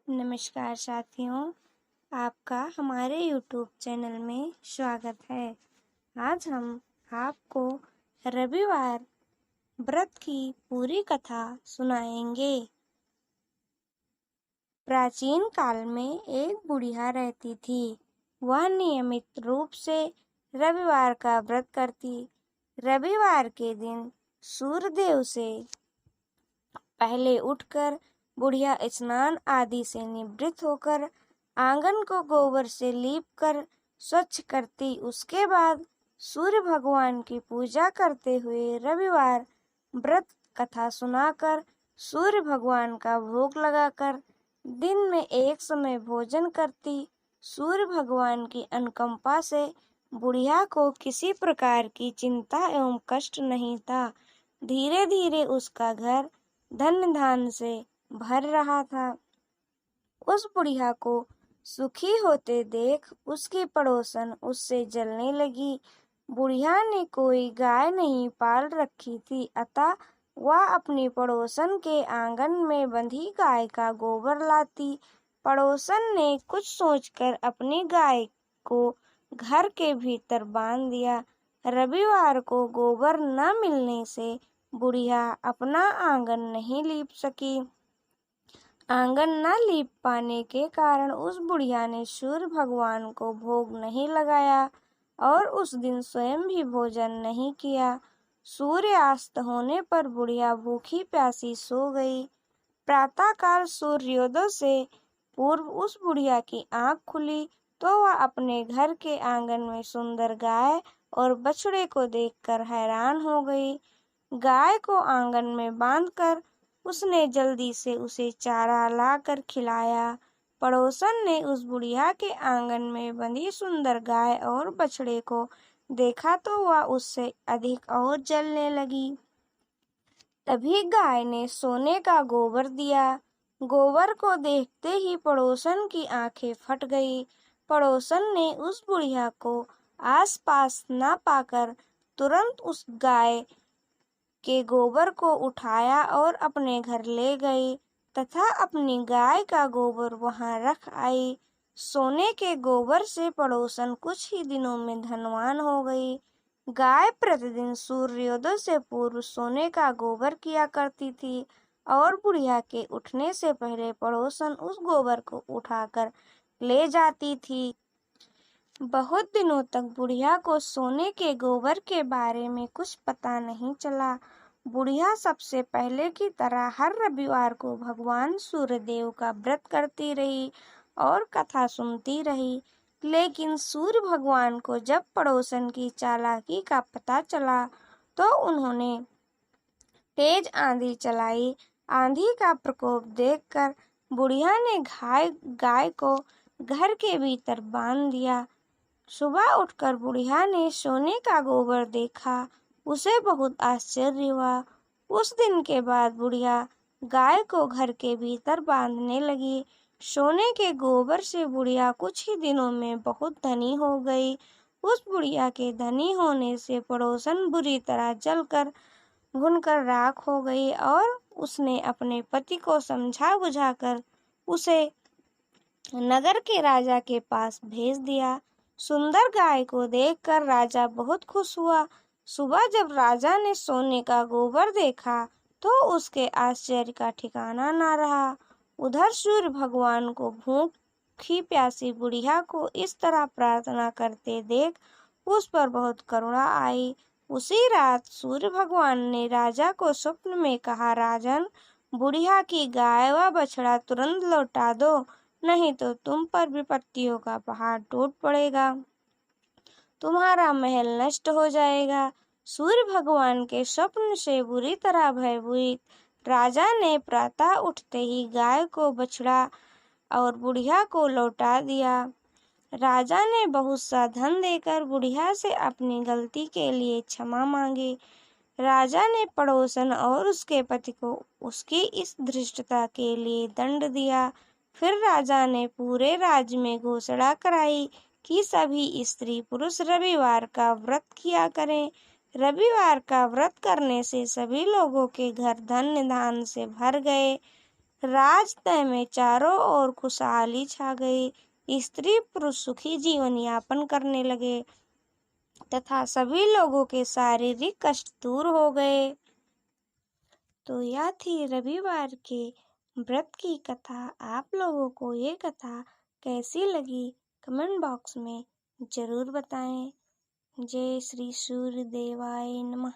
नमस्कार साथियों, आपका हमारे YouTube चैनल में स्वागत है। आज हम आपको रविवार व्रत की पूरी कथा सुनाएंगे। प्राचीन काल में एक बुढ़िया रहती थी। वह नियमित रूप से रविवार का व्रत करती। रविवार के दिन सूर्यदेव से पहले उठकर बुढ़िया स्नान आदि से निवृत्त होकर आंगन को गोबर से लीपकर स्वच्छ करती। उसके बाद सूर्य भगवान की पूजा करते हुए रविवार व्रत कथा सुनाकर सूर्य भगवान का भोग लगाकर दिन में एक समय भोजन करती। सूर्य भगवान की अनुकंपा से बुढ़िया को किसी प्रकार की चिंता एवं कष्ट नहीं था। धीरे धीरे उसका घर धन धान से भर रहा था। उस बुढ़िया को सुखी होते देख उसकी पड़ोसन उससे जलने लगी। बुढ़िया ने कोई गाय नहीं पाल रखी थी, अतः वह अपनी पड़ोसन के आंगन में बंधी गाय का गोबर लाती। पड़ोसन ने कुछ सोचकर अपनी गाय को घर के भीतर बांध दिया। रविवार को गोबर न मिलने से बुढ़िया अपना आंगन नहीं लीप सकी। आंगन न लीप पाने के कारण उस बुढ़िया ने सूर्य भगवान को भोग नहीं लगाया और उस दिन स्वयं भी भोजन नहीं किया। सूर्यास्त होने पर बुढ़िया भूखी प्यासी सो गई। प्रातःकाल सूर्योदय से पूर्व उस बुढ़िया की आंख खुली तो वह अपने घर के आंगन में सुंदर गाय और बछड़े को देखकर हैरान हो गई। गाय को आंगन में बांधकर उसने जल्दी से उसे चारा लाकर खिलाया। पड़ोसन ने उस बुढ़िया के आंगन में बंधी सुंदर गाय और बछड़े को देखा तो वह उससे अधिक और जलने लगी। तभी गाय ने सोने का गोबर दिया। गोबर को देखते ही पड़ोसन की आंखें फट गई। पड़ोसन ने उस बुढ़िया को आसपास न पाकर तुरंत उस गाय के गोबर को उठाया और अपने घर ले गई तथा अपनी गाय का गोबर वहां रख आई। सोने के गोबर से पड़ोसन कुछ ही दिनों में धनवान हो गई। गाय प्रतिदिन सूर्योदय से पूर्व सोने का गोबर किया करती थी और बुढ़िया के उठने से पहले पड़ोसन उस गोबर को उठाकर ले जाती थी। बहुत दिनों तक बुढ़िया को सोने के गोबर के बारे में कुछ पता नहीं चला। बुढ़िया सबसे पहले की तरह हर रविवार को भगवान सूर्यदेव का व्रत करती रही और कथा सुनती रही। लेकिन सूर्य भगवान को जब पड़ोसन की चालाकी का पता चला तो उन्होंने तेज आंधी चलाई। आंधी का प्रकोप देखकर बुढ़िया ने गाय को घर के भीतर बांध दिया। सुबह उठकर बुढ़िया ने सोने का गोबर देखा। उसे बहुत आश्चर्य हुआ। उस दिन के बाद बुढ़िया गाय को घर के भीतर बांधने लगी। सोने के गोबर से बुढ़िया कुछ ही दिनों में बहुत धनी हो गई। उस बुढ़िया के धनी होने से पड़ोसन बुरी तरह जलकर भुनकर राख हो गई और उसने अपने पति को समझा बुझाकर उसे नगर के राजा के पास भेज दिया। सुंदर गाय को देखकर राजा बहुत खुश हुआ। सुबह जब राजा ने सोने का गोबर देखा तो उसके आश्चर्य का ठिकाना न रहा। उधर सूर्य भगवान को भूखी प्यासी बुढ़िया को इस तरह प्रार्थना करते देख उस पर बहुत करुणा आई। उसी रात सूर्य भगवान ने राजा को स्वप्न में कहा, राजन, बुढ़िया की गाय व बछड़ा तुरंत लौटा दो, नहीं तो तुम पर विपत्तियों का पहाड़ टूट पड़ेगा, तुम्हारा महल नष्ट हो जाएगा। सूर्य भगवान के स्वप्न से बुरी तरह भयभीत राजा ने प्रातः उठते ही गाय को, बछड़ा और बुढ़िया को लौटा दिया। राजा ने बहुत सा धन देकर बुढ़िया से अपनी गलती के लिए क्षमा मांगी। राजा ने पड़ोसन और उसके पति को उसकी इस धृष्टता के लिए दंड दिया। फिर राजा ने पूरे राज्य में घोषणा कराई कि सभी स्त्री पुरुष रविवार का व्रत किया करें। रविवार का व्रत करने से सभी लोगों के घर धन धान से भर गए। राजतय में चारों ओर खुशहाली छा गई। स्त्री पुरुष सुखी जीवन यापन करने लगे तथा सभी लोगों के शारीरिक कष्ट दूर हो गए। तो यह थी रविवार के व्रत की कथा। आप लोगों को ये कथा कैसी लगी कमेंट बॉक्स में जरूर बताएं। जय श्री सूर्य देवाय नमः।